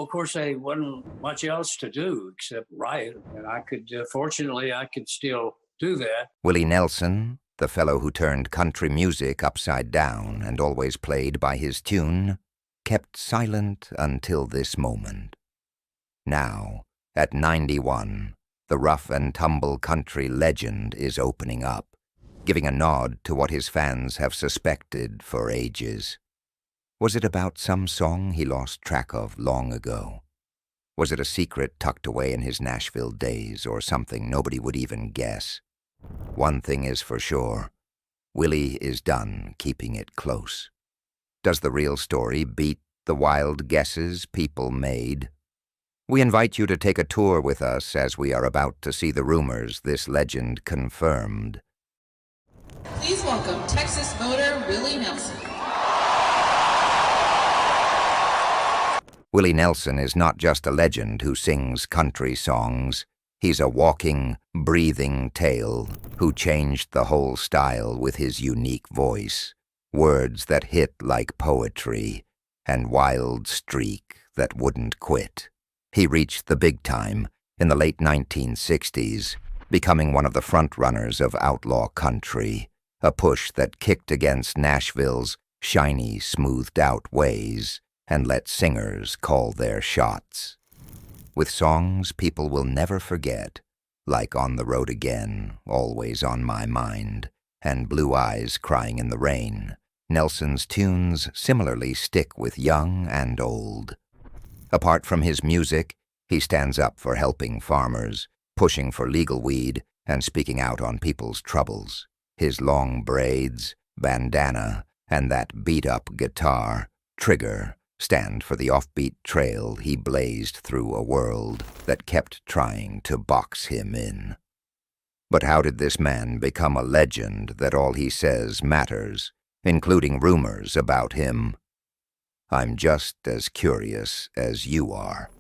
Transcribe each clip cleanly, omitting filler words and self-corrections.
of course, there wasn't much else to do except write. And I could, fortunately, I could still do that. Willie Nelson, the fellow who turned country music upside down and always played by his tune, kept silent until this moment. Now, at 91, the rough and tumble country legend is opening up, giving a nod to what his fans have suspected for ages. Was it about some song he lost track of long ago? Was it a secret tucked away in his Nashville days, or something nobody would even guess? One thing is for sure, Willie is done keeping it close. Does the real story beat the wild guesses people made? We invite you to take a tour with us as we are about to see the rumors this legend confirmed. Please welcome Texas voter Willie Nelson. Willie Nelson is not just a legend who sings country songs. He's a walking, breathing tale who changed the whole style with his unique voice, words that hit like poetry, and wild streak that wouldn't quit. He reached the big time in the late 1960s, becoming one of the front-runners of outlaw country, a push that kicked against Nashville's shiny, smoothed-out ways and let singers call their shots. With songs people will never forget, like On the Road Again, Always on My Mind, and Blue Eyes Crying in the Rain, Nelson's tunes similarly stick with young and old. Apart from his music, he stands up for helping farmers, pushing for legal weed, and speaking out on people's troubles. His long braids, bandana, and that beat-up guitar, trigger, stand for the offbeat trail he blazed through a world that kept trying to box him in. But how did this man become a legend that all he says matters, including rumors about him? I'm just as curious as you are.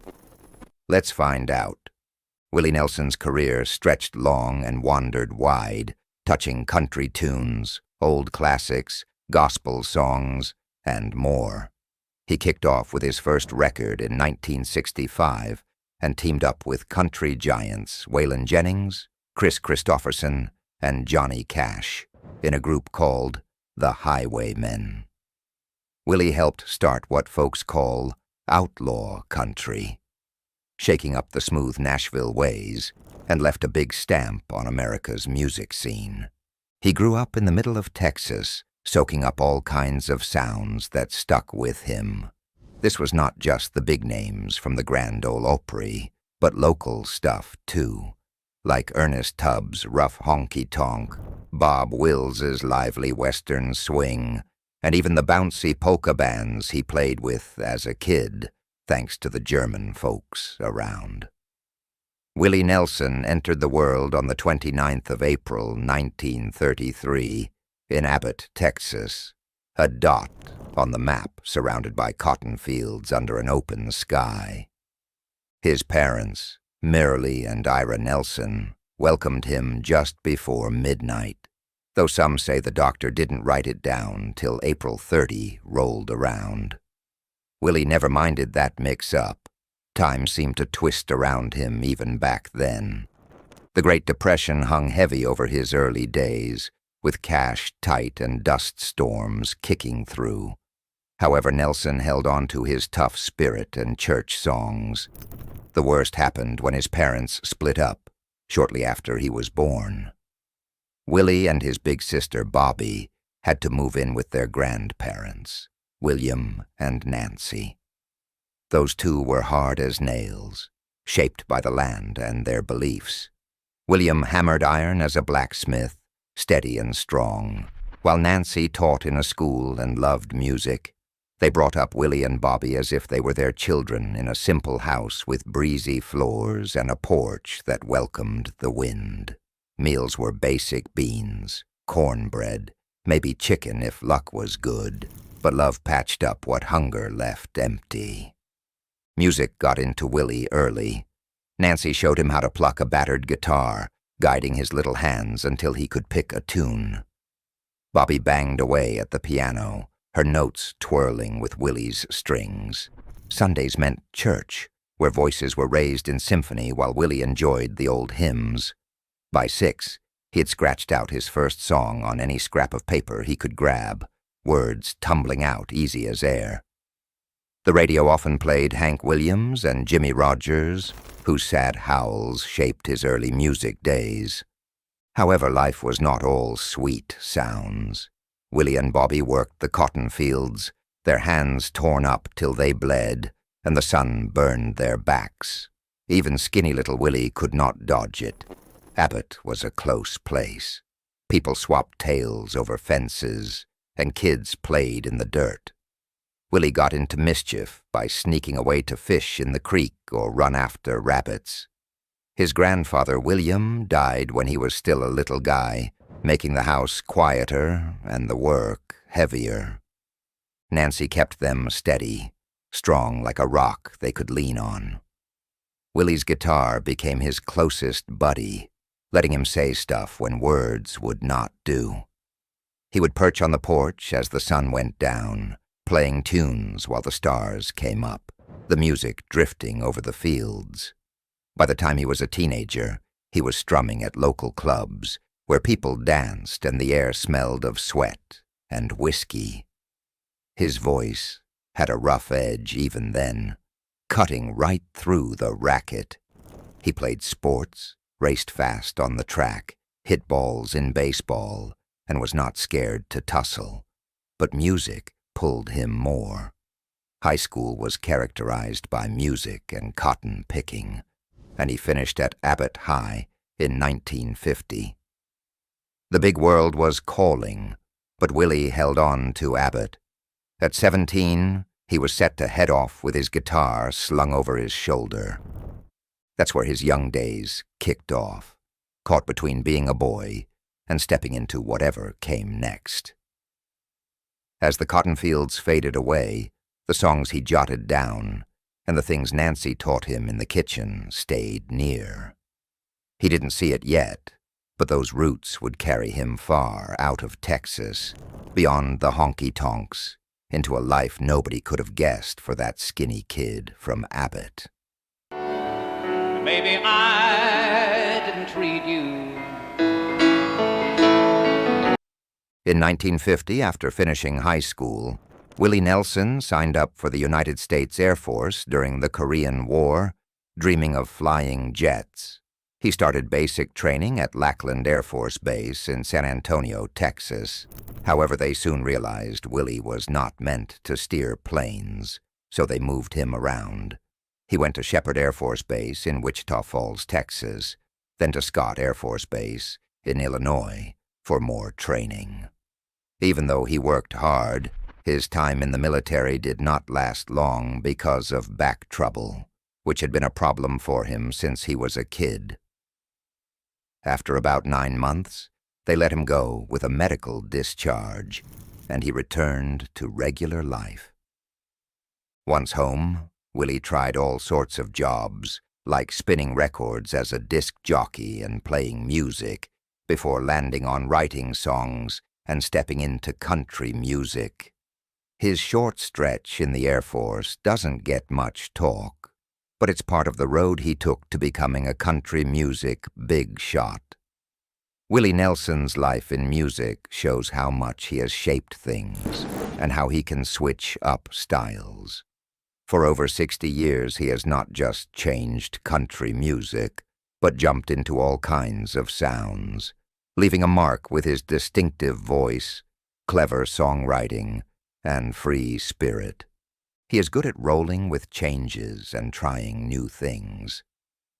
Let's find out. Willie Nelson's career stretched long and wandered wide, touching country tunes, old classics, gospel songs, and more. He kicked off with his first record in 1965 and teamed up with country giants Waylon Jennings, Chris Christopherson, and Johnny Cash in a group called the Highwaymen. Willie helped start what folks call outlaw country, shaking up the smooth Nashville ways, and left a big stamp on America's music scene. He grew up in the middle of Texas, soaking up all kinds of sounds that stuck with him. This was not just the big names from the Grand Ole Opry, but local stuff too, like Ernest Tubbs' rough honky-tonk, Bob Wills's lively western swing, and even the bouncy polka bands he played with as a kid, thanks to the German folks around. Willie Nelson entered the world on the 29th of April, 1933, in Abbott, Texas, a dot on the map surrounded by cotton fields under an open sky. His parents, Merle and Ira Nelson, welcomed him just before midnight, though some say the doctor didn't write it down till April 30 rolled around. Willie never minded that mix-up. Time seemed to twist around him even back then. The Great Depression hung heavy over his early days, with cash tight and dust storms kicking through. However, Nelson held on to his tough spirit and church songs. The worst happened when his parents split up, shortly after he was born. Willie and his big sister Bobby had to move in with their grandparents, William and Nancy. Those two were hard as nails, shaped by the land and their beliefs. William hammered iron as a blacksmith, steady and strong, while Nancy taught in a school and loved music. They brought up Willie and Bobby as if they were their children in a simple house with breezy floors and a porch that welcomed the wind. Meals were basic beans, cornbread, maybe chicken if luck was good, but love patched up what hunger left empty. Music got into Willie early. Nancy showed him how to pluck a battered guitar, guiding his little hands until he could pick a tune. Bobby banged away at the piano, her notes twirling with Willie's strings. Sundays meant church, where voices were raised in symphony while Willie enjoyed the old hymns. By 6, he had scratched out his first song on any scrap of paper he could grab, words tumbling out easy as air. The radio often played Hank Williams and Jimmy Rogers, whose sad howls shaped his early music days. However, life was not all sweet sounds. Willie and Bobby worked the cotton fields, their hands torn up till they bled, and the sun burned their backs. Even skinny little Willie could not dodge it. Abbott was a close place. People swapped tales over fences, and kids played in the dirt. Willie got into mischief by sneaking away to fish in the creek or run after rabbits. His grandfather, William, died when he was still a little guy, making the house quieter and the work heavier. Nancy kept them steady, strong like a rock they could lean on. Willie's guitar became his closest buddy, letting him say stuff when words would not do. He would perch on the porch as the sun went down, playing tunes while the stars came up, the music drifting over the fields. By the time he was a teenager, he was strumming at local clubs, where people danced and the air smelled of sweat and whiskey. His voice had a rough edge even then, cutting right through the racket. He played sports, raced fast on the track, hit balls in baseball, and was not scared to tussle. But music pulled him more. High school was characterized by music and cotton picking, and he finished at Abbott High in 1950. The big world was calling, but Willie held on to Abbott. At 17, he was set to head off with his guitar slung over his shoulder. That's where his young days kicked off, caught between being a boy and stepping into whatever came next. As the cotton fields faded away, the songs he jotted down and the things Nancy taught him in the kitchen stayed near. He didn't see it yet, but those roots would carry him far out of Texas, beyond the honky-tonks, into a life nobody could have guessed for that skinny kid from Abbott. Maybe I didn't treat you. In 1950, after finishing high school, Willie Nelson signed up for the United States Air Force during the Korean War, dreaming of flying jets. He started basic training at Lackland Air Force Base in San Antonio, Texas. However, they soon realized Willie was not meant to steer planes, so they moved him around. He went to Shepherd Air Force Base in Wichita Falls, Texas, then to Scott Air Force Base in Illinois for more training. Even though he worked hard, his time in the military did not last long because of back trouble, which had been a problem for him since he was a kid. After about 9 months, they let him go with a medical discharge, and he returned to regular life. Once home, Willie tried all sorts of jobs, like spinning records as a disc jockey and playing music, before landing on writing songs and stepping into country music. His short stretch in the Air Force doesn't get much talk, but it's part of the road he took to becoming a country music big shot. Willie Nelson's life in music shows how much he has shaped things and how he can switch up styles. For over 60 years, he has not just changed country music, but jumped into all kinds of sounds, leaving a mark with his distinctive voice, clever songwriting, and free spirit. He is good at rolling with changes and trying new things.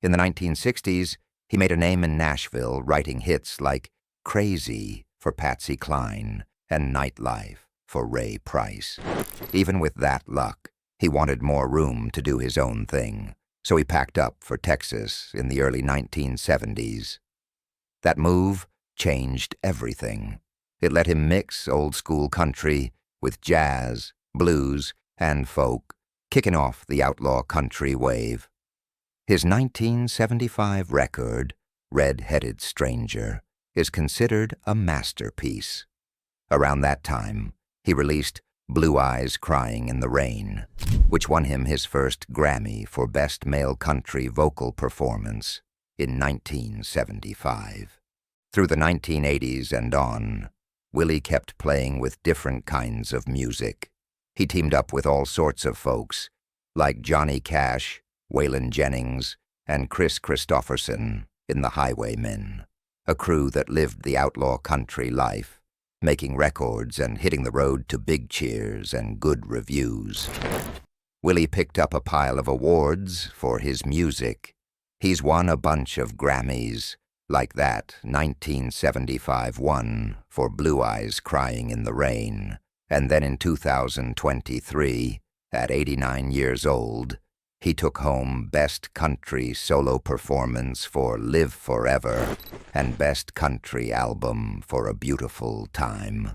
In the 1960s, he made a name in Nashville writing hits like Crazy for Patsy Cline and Nightlife for Ray Price. Even with that luck, he wanted more room to do his own thing, so he packed up for Texas in the early 1970s. That move changed everything. It let him mix old-school country with jazz, blues, and folk, kicking off the outlaw country wave. His 1975 record, Red-Headed Stranger, is considered a masterpiece. Around that time, he released Blue Eyes Crying in the Rain, which won him his first Grammy for Best Male Country Vocal Performance in 1975. Through the 1980s and on, Willie kept playing with different kinds of music. He teamed up with all sorts of folks, like Johnny Cash, Waylon Jennings, and Chris Christopherson in the Highwaymen, a crew that lived the outlaw country life, making records and hitting the road to big cheers and good reviews. Willie picked up a pile of awards for his music. He's won a bunch of Grammys, like that 1975 one for Blue Eyes Crying in the Rain, and then in 2023, at 89 years old, he took home Best Country Solo Performance for Live Forever and Best Country Album for A Beautiful Time.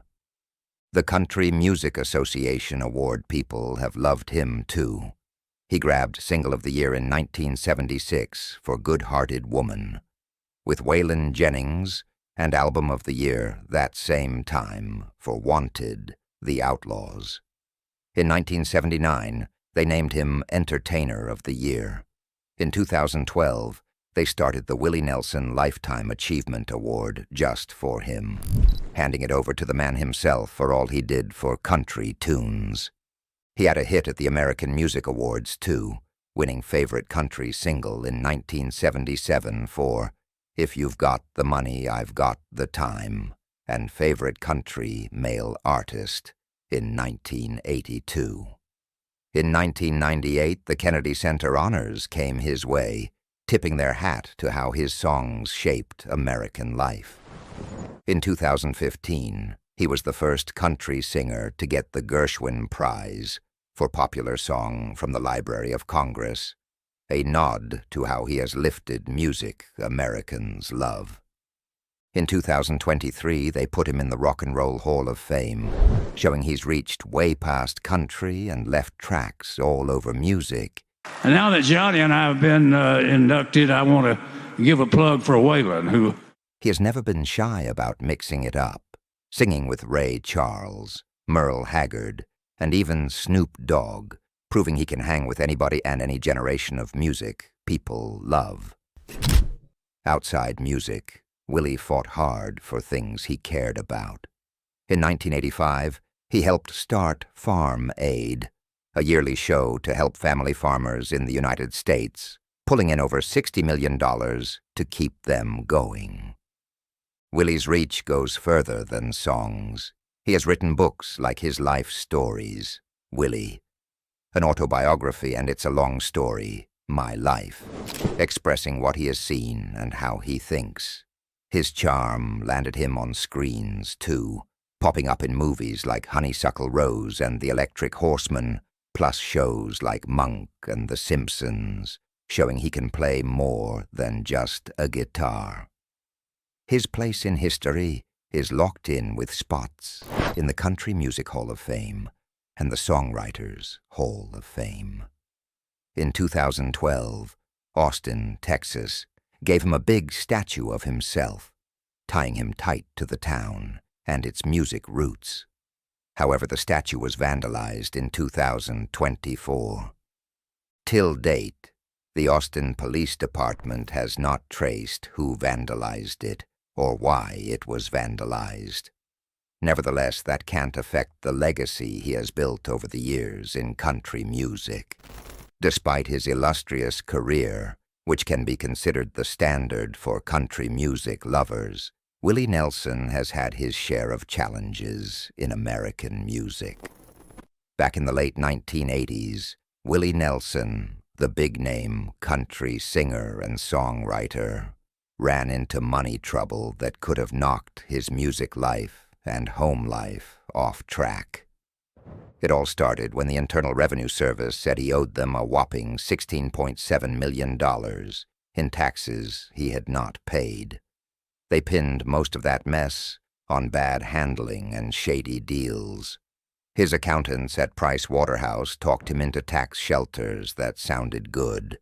The Country Music Association Award people have loved him too. He grabbed Single of the Year in 1976 for Good-Hearted Woman, with Waylon Jennings, and Album of the Year that same time for Wanted, The Outlaws. In 1979, they named him Entertainer of the Year. In 2012, they started the Willie Nelson Lifetime Achievement Award just for him, handing it over to the man himself for all he did for country tunes. He had a hit at the American Music Awards, too, winning Favorite Country Single in 1977 for If You've Got the Money, I've Got the Time, and Favorite Country Male Artist in 1982. In 1998, the Kennedy Center Honors came his way, tipping their hat to how his songs shaped American life. In 2015, he was the first country singer to get the Gershwin Prize for Popular Song from the Library of Congress, a nod to how he has lifted music Americans love. In 2023, they put him in the Rock and Roll Hall of Fame, showing he's reached way past country and left tracks all over music. And now that Johnny and I have been inducted, I want to give a plug for Waylon, who... He has never been shy about mixing it up, singing with Ray Charles, Merle Haggard, and even Snoop Dogg, proving he can hang with anybody and any generation of music people love. Outside music, Willie fought hard for things he cared about. In 1985, he helped start Farm Aid, a yearly show to help family farmers in the United States, pulling in over $60 million to keep them going. Willie's reach goes further than songs. He has written books like his life stories, Willie, an autobiography, and it's a long story, My Life, expressing what he has seen and how he thinks. His charm landed him on screens, too, popping up in movies like Honeysuckle Rose and The Electric Horseman, plus shows like Monk and The Simpsons, showing he can play more than just a guitar. His place in history is locked in with spots in the Country Music Hall of Fame and the Songwriters Hall of Fame. In 2012, Austin, Texas, gave him a big statue of himself, tying him tight to the town and its music roots. However, the statue was vandalized in 2024. Till date, the Austin Police Department has not traced who vandalized it or why it was vandalized. Nevertheless, that can't affect the legacy he has built over the years in country music. Despite his illustrious career, which can be considered the standard for country music lovers, Willie Nelson has had his share of challenges in American music. Back in the late 1980s, Willie Nelson, the big-name country singer and songwriter, ran into money trouble that could have knocked his music life and home life off track. It all started when the Internal Revenue Service said he owed them a whopping $16.7 million in taxes he had not paid. They pinned most of that mess on bad handling and shady deals. His accountants at Price Waterhouse talked him into tax shelters that sounded good,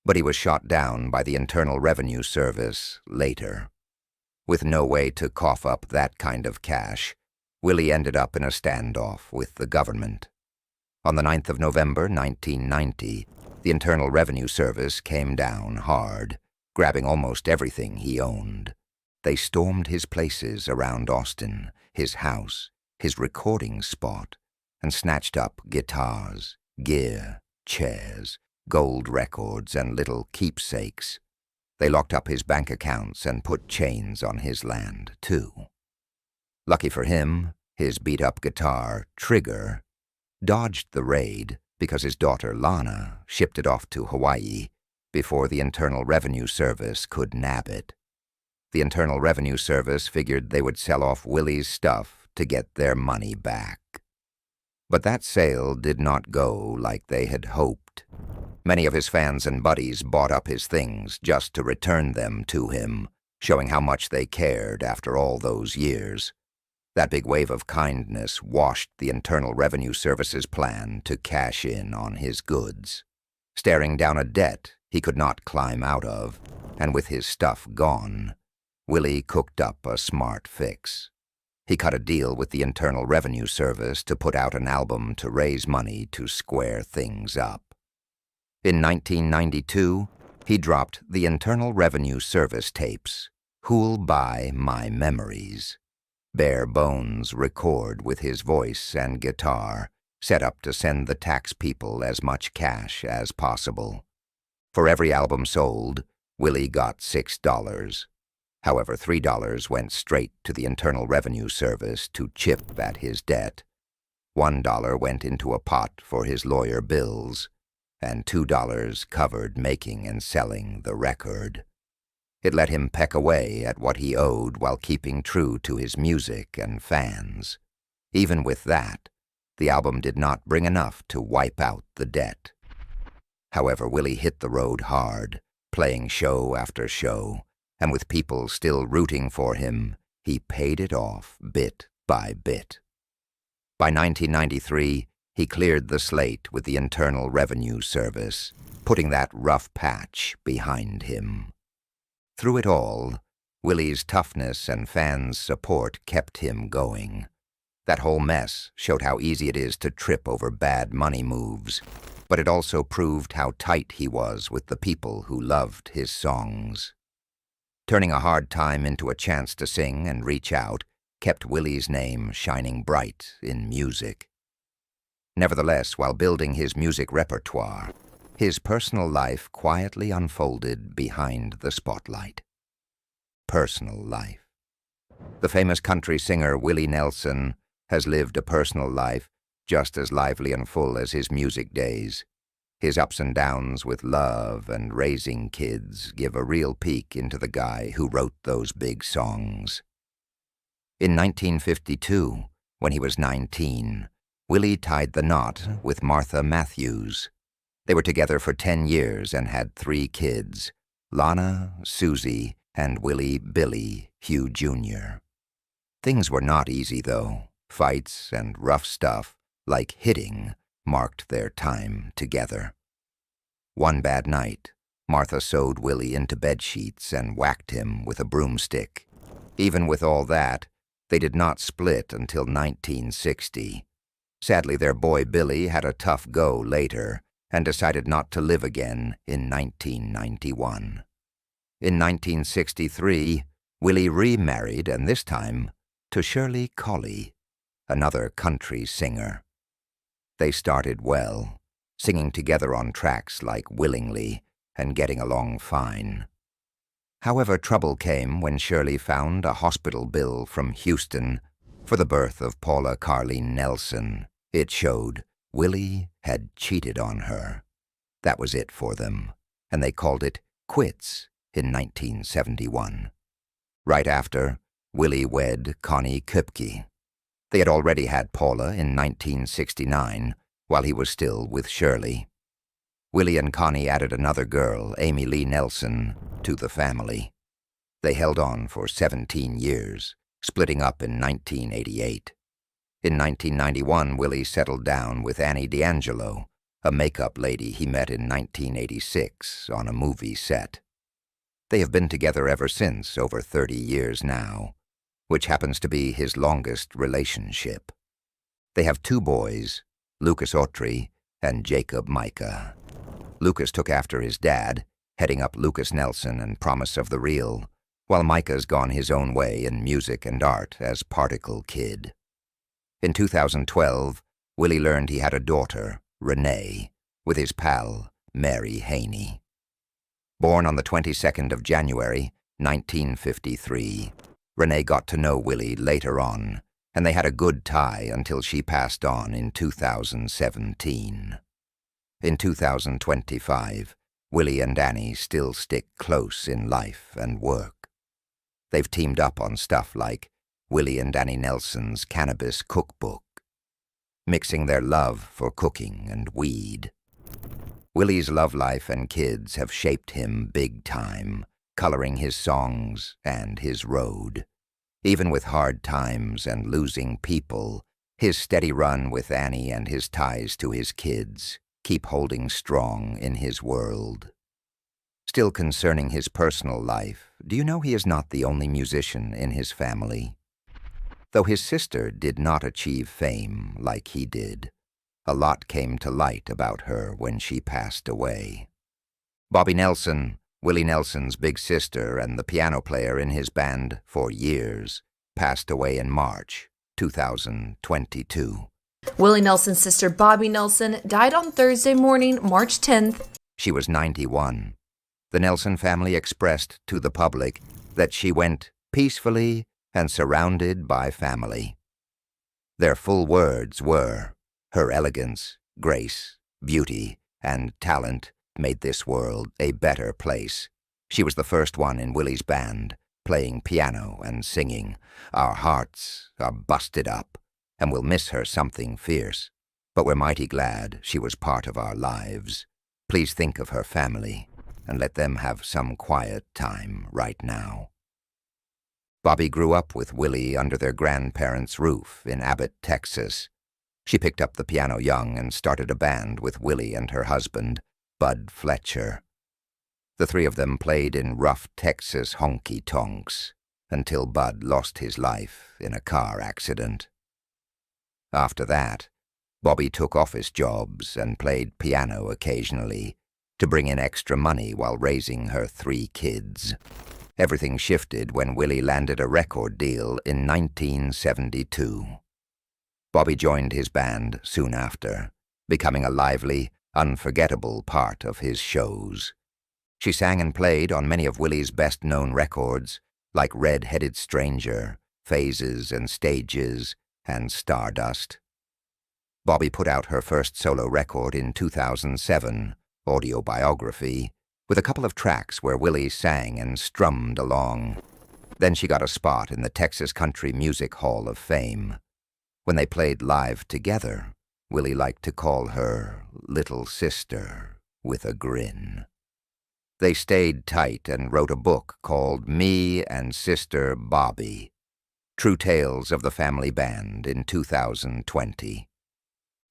but he was shot down by the Internal Revenue Service later. With no way to cough up that kind of cash, Willie ended up in a standoff with the government. On the 9th of November, 1990, the Internal Revenue Service came down hard, grabbing almost everything he owned. They stormed his places around Austin, his house, his recording spot, and snatched up guitars, gear, chairs, gold records, and little keepsakes. They locked up his bank accounts and put chains on his land, too. Lucky for him, his beat-up guitar, Trigger, dodged the raid because his daughter Lana shipped it off to Hawaii before the Internal Revenue Service could nab it. The Internal Revenue Service figured they would sell off Willie's stuff to get their money back. But that sale did not go like they had hoped. Many of his fans and buddies bought up his things just to return them to him, showing how much they cared after all those years. That big wave of kindness washed the Internal Revenue Service's plan to cash in on his goods. Staring down a debt he could not climb out of, and with his stuff gone, Willie cooked up a smart fix. He cut a deal with the Internal Revenue Service to put out an album to raise money to square things up. In 1992, he dropped the Internal Revenue Service tapes, Who'll Buy My Memories? Bare bones record with his voice and guitar, set up to send the tax people as much cash as possible. For every album sold, Willie got $6. However, $3 went straight to the Internal Revenue Service to chip at his debt. $1 went into a pot for his lawyer bills, and $2 covered making and selling the record. It let him peck away at what he owed while keeping true to his music and fans. Even with that, the album did not bring enough to wipe out the debt. However, Willie hit the road hard, playing show after show, and with people still rooting for him, he paid it off bit by bit. By 1993, he cleared the slate with the Internal Revenue Service, putting that rough patch behind him. Through it all, Willie's toughness and fans' support kept him going. That whole mess showed how easy it is to trip over bad money moves, but it also proved how tight he was with the people who loved his songs. Turning a hard time into a chance to sing and reach out kept Willie's name shining bright in music. Nevertheless, while building his music repertoire, his personal life quietly unfolded behind the spotlight. Personal life. The famous country singer Willie Nelson has lived a personal life just as lively and full as his music days. His ups and downs with love and raising kids give a real peek into the guy who wrote those big songs. In 1952, when he was 19, Willie tied the knot with Martha Matthews. They were together for 10 years and had 3 kids, Lana, Susie, and Willie Billy Hugh Jr. Things were not easy, though. Fights and rough stuff, like hitting, marked their time together. One bad night, Martha sewed Willie into bedsheets and whacked him with a broomstick. Even with all that, they did not split until 1960. Sadly, their boy Billy had a tough go later and decided not to live again in 1991. In 1963, Willie remarried, and this time to Shirley Colley, another country singer. They started well, singing together on tracks like Willingly and getting along fine. However, trouble came when Shirley found a hospital bill from Houston for the birth of Paula Carleen Nelson. It showed Willie had cheated on her. That was it for them, and they called it quits in 1971. Right after, Willie wed Connie Köpke. They had already had Paula in 1969, while he was still with Shirley. Willie and Connie added another girl, Amy Lee Nelson, to the family. They held on for 17 years, splitting up in 1988. In 1991, Willie settled down with Annie D'Angelo, a makeup lady he met in 1986 on a movie set. They have been together ever since, over 30 years now. which happens to be his longest relationship. They have 2 boys, Lucas Autry and Jacob Micah. Lucas took after his dad, heading up Willie Nelson and Promise of the Real, while Micah's gone his own way in music and art as Particle Kid. In 2012, Willie learned he had a daughter, Renee, with his pal, Mary Haney. Born on the 22nd of January, 1953, Renee got to know Willie later on, and they had a good tie until she passed on in 2017. In 2025, Willie and Annie still stick close in life and work. They've teamed up on stuff like Willie and Annie Nelson's Cannabis Cookbook, mixing their love for cooking and weed. Willie's love life and kids have shaped him big time, coloring his songs and his road. Even with hard times and losing people, his steady run with Annie and his ties to his kids keep holding strong in his world. Still concerning his personal life, do you know he is not the only musician in his family? Though his sister did not achieve fame like he did, a lot came to light about her when she passed away. Bobby Nelson, Willie Nelson's big sister and the piano player in his band for years, passed away in March 2022. Willie Nelson's sister Bobby Nelson died on Thursday morning, March 10th. She was 91. The Nelson family expressed to the public that she went peacefully and surrounded by family. Their full words were, "Her elegance, grace, beauty, and talent made this world a better place. She was the first one in Willie's band, playing piano and singing. Our hearts are busted up, and we'll miss her something fierce. But we're mighty glad she was part of our lives. Please think of her family, and let them have some quiet time right now." Bobby grew up with Willie under their grandparents' roof in Abbott, Texas. She picked up the piano young and started a band with Willie and her husband, Bud Fletcher. The 3 of them played in rough Texas honky-tonks until Bud lost his life in a car accident. After that, Bobby took office jobs and played piano occasionally to bring in extra money while raising her 3 kids. Everything shifted when Willie landed a record deal in 1972. Bobby joined his band soon after, becoming a lively, unforgettable part of his shows. She sang and played on many of Willie's best-known records, like Red-Headed Stranger, Phases and Stages, and Stardust. Bobby put out her first solo record in 2007, Autobiography, with a couple of tracks where Willie sang and strummed along. Then she got a spot in the Texas Country Music Hall of Fame. When they played live together, Willie liked to call her Little Sister with a grin. They stayed tight and wrote a book called Me and Sister Bobby, True Tales of the Family Band in 2020.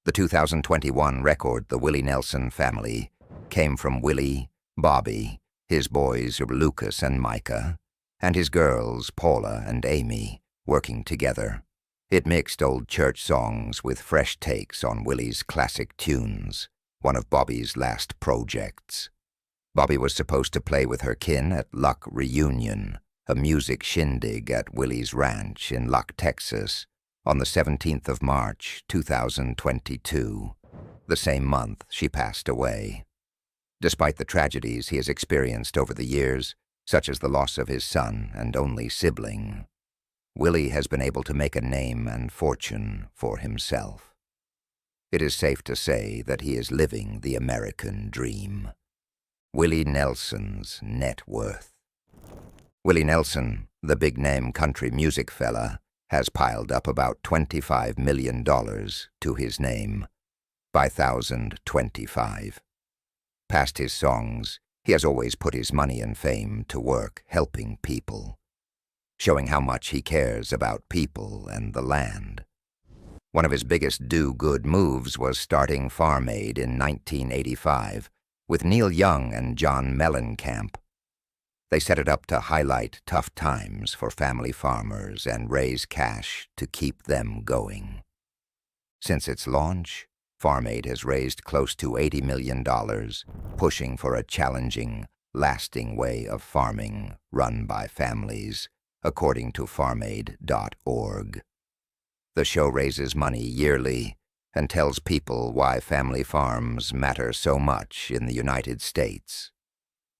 The 2021 record, The Willie Nelson Family, came from Willie, Bobby, his boys Lucas and Micah, and his girls Paula and Amy, working together. It mixed old church songs with fresh takes on Willie's classic tunes, one of Bobby's last projects. Bobby was supposed to play with her kin at Luck Reunion, a music shindig at Willie's Ranch in Luck, Texas, on the 17th of March, 2022, the same month she passed away. Despite the tragedies he has experienced over the years, such as the loss of his son and only sibling, Willie has been able to make a name and fortune for himself. It is safe to say that he is living the American dream. Willie Nelson's net worth. Willie Nelson, the big-name country music fella, has piled up about $25 million to his name, by 1,025. Past his songs, he has always put his money and fame to work helping people, showing how much he cares about people and the land. One of his biggest do-good moves was starting Farm Aid in 1985 with Neil Young and John Mellencamp. They set it up to highlight tough times for family farmers and raise cash to keep them going. Since its launch, Farm Aid has raised close to $80 million, pushing for a challenging, lasting way of farming run by families, according to farmaid.org. The show raises money yearly and tells people why family farms matter so much in the United States.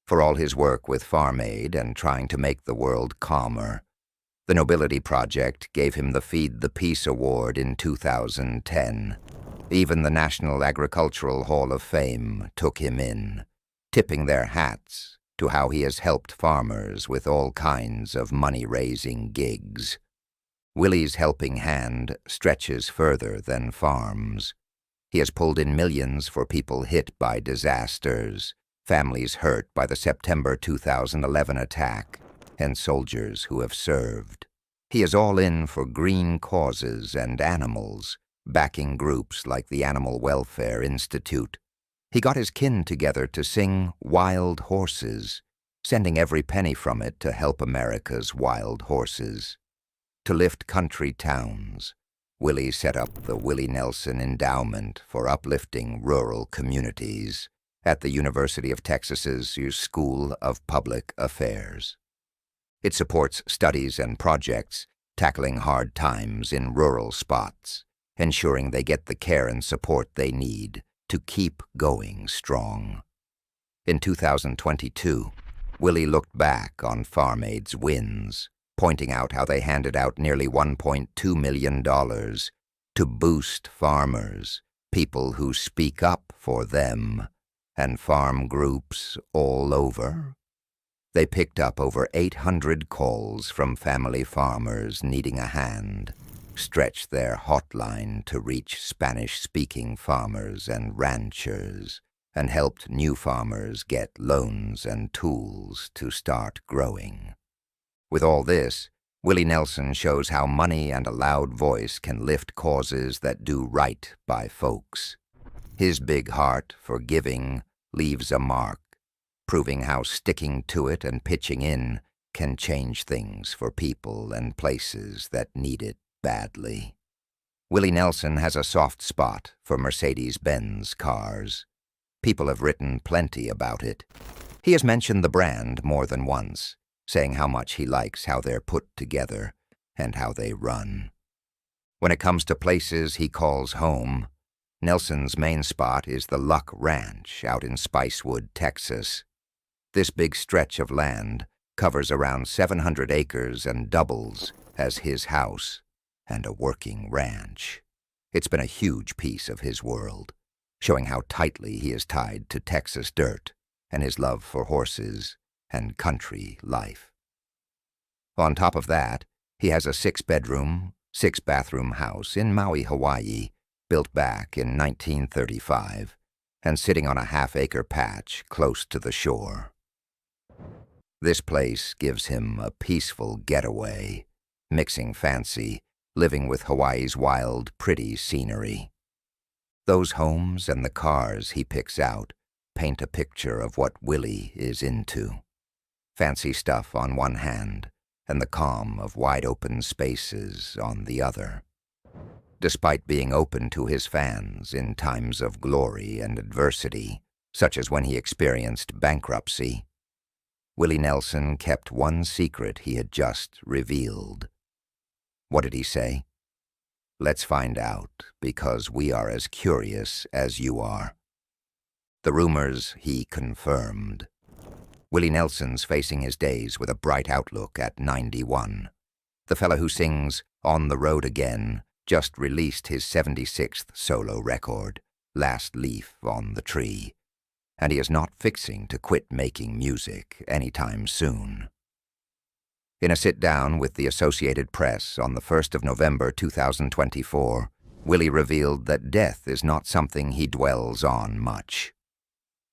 For all his work with Farm Aid and trying to make the world calmer, the Nobility Project gave him the Feed the Peace Award in 2010. Even the National Agricultural Hall of Fame took him in, tipping their hats to how he has helped farmers with all kinds of money-raising gigs. Willie's helping hand stretches further than farms. He has pulled in millions for people hit by disasters, families hurt by the September 2011 attack, and soldiers who have served. He is all in for green causes and animals, backing groups like the Animal Welfare Institute. He got his kin together to sing Wild Horses, sending every penny from it to help America's wild horses. To lift country towns, Willie set up the Willie Nelson Endowment for uplifting rural communities at the University of Texas's School of Public Affairs. It supports studies and projects tackling hard times in rural spots, ensuring they get the care and support they need to keep going strong. In 2022, Willie looked back on Farm Aid's wins, pointing out how they handed out nearly $1.2 million to boost farmers, people who speak up for them, and farm groups all over. They picked up over 800 calls from family farmers needing a hand, stretched their hotline to reach Spanish-speaking farmers and ranchers, and helped new farmers get loans and tools to start growing. With all this, Willie Nelson shows how money and a loud voice can lift causes that do right by folks. His big heart for giving leaves a mark, proving how sticking to it and pitching in can change things for people and places that need it badly. Willie Nelson has a soft spot for Mercedes-Benz cars. People have written plenty about it. He has mentioned the brand more than once, saying how much he likes how they're put together and how they run. When it comes to places he calls home, Nelson's main spot is the Luck Ranch out in Spicewood, Texas. This big stretch of land covers around 700 acres and doubles as his house and a working ranch. It's been a huge piece of his world, showing how tightly he is tied to Texas dirt and his love for horses and country life. On top of that, he has a 6-bedroom, 6-bathroom house in Maui, Hawaii, built back in 1935 and sitting on a half-acre patch close to the shore. This place gives him a peaceful getaway, mixing fancy, living with Hawaii's wild, pretty scenery. Those homes and the cars he picks out paint a picture of what Willie is into. Fancy stuff on one hand, and the calm of wide-open spaces on the other. Despite being open to his fans in times of glory and adversity, such as when he experienced bankruptcy, Willie Nelson kept one secret he had just revealed. What did he say? Let's find out, because we are as curious as you are. The rumors he confirmed. Willie Nelson's facing his days with a bright outlook at 91. The fella who sings On the Road Again just released his 76th solo record, Last Leaf on the Tree, and he is not fixing to quit making music anytime soon. In a sit-down with the Associated Press on the 1st of November 2024, Willie revealed that death is not something he dwells on much.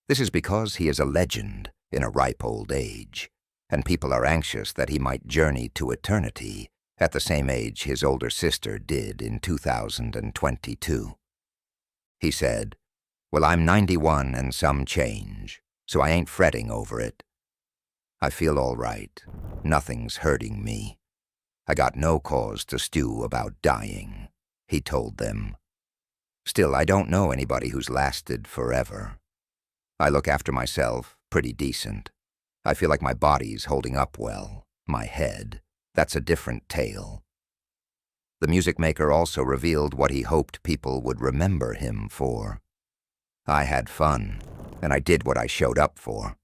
This is because he is a legend in a ripe old age, and people are anxious that he might journey to eternity at the same age his older sister did in 2022. He said, "Well, I'm 91 and some change, so I ain't fretting over it. I feel all right. Nothing's hurting me. I got no cause to stew about dying, he told them. Still, I don't know anybody who's lasted forever. I look after myself pretty decent. I feel like my body's holding up well. My head, that's a different tale. The music maker also revealed what he hoped people would remember him for. I had fun, and I did what I showed up for.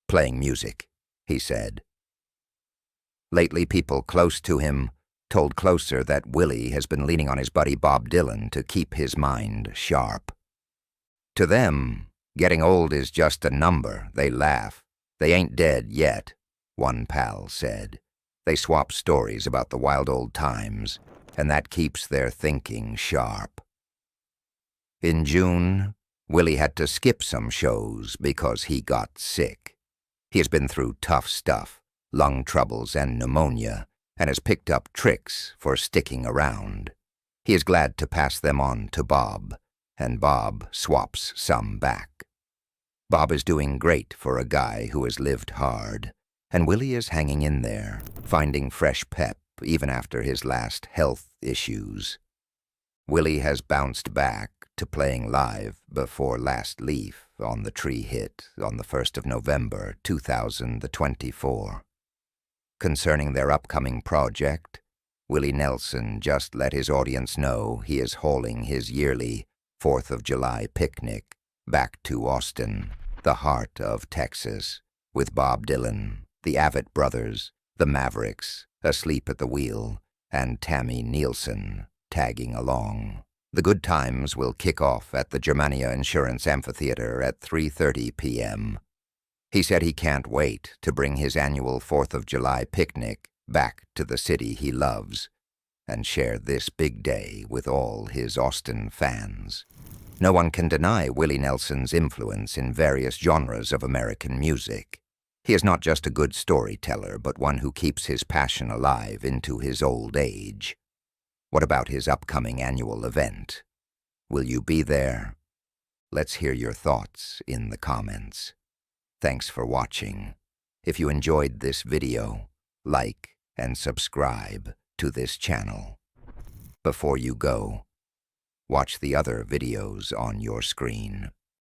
Playing music, he said. Lately, people close to him told Closer that Willie has been leaning on his buddy Bob Dylan to keep his mind sharp. To them, getting old is just a number. They laugh. They ain't dead yet, one pal said. They swap stories about the wild old times, and that keeps their thinking sharp. In June, Willie had to skip some shows because he got sick. He has been through tough stuff, lung troubles and pneumonia, and has picked up tricks for sticking around. He is glad to pass them on to Bob, and Bob swaps some back. Bob is doing great for a guy who has lived hard, and Willie is hanging in there, finding fresh pep even after his last health issues. Willie has bounced back to playing live before Last Leaf on the Tree hit on the 1st of November, 2024. Concerning their upcoming project, Willie Nelson just let his audience know he is hauling his yearly 4th of July picnic back to Austin, the heart of Texas, with Bob Dylan, the Avett Brothers, the Mavericks, asleep at the wheel, and Tammy Nielsen tagging along. The good times will kick off at the Germania Insurance Amphitheater at 3:30 p.m. He said he can't wait to bring his annual 4th of July picnic back to the city he loves and share this big day with all his Austin fans. No one can deny Willie Nelson's influence in various genres of American music. He is not just a good storyteller, but one who keeps his passion alive into his old age. What about his upcoming annual event? Will you be there? Let's hear your thoughts in the comments. Thanks for watching. If you enjoyed this video, like and subscribe to this channel. Before you go, watch the other videos on your screen.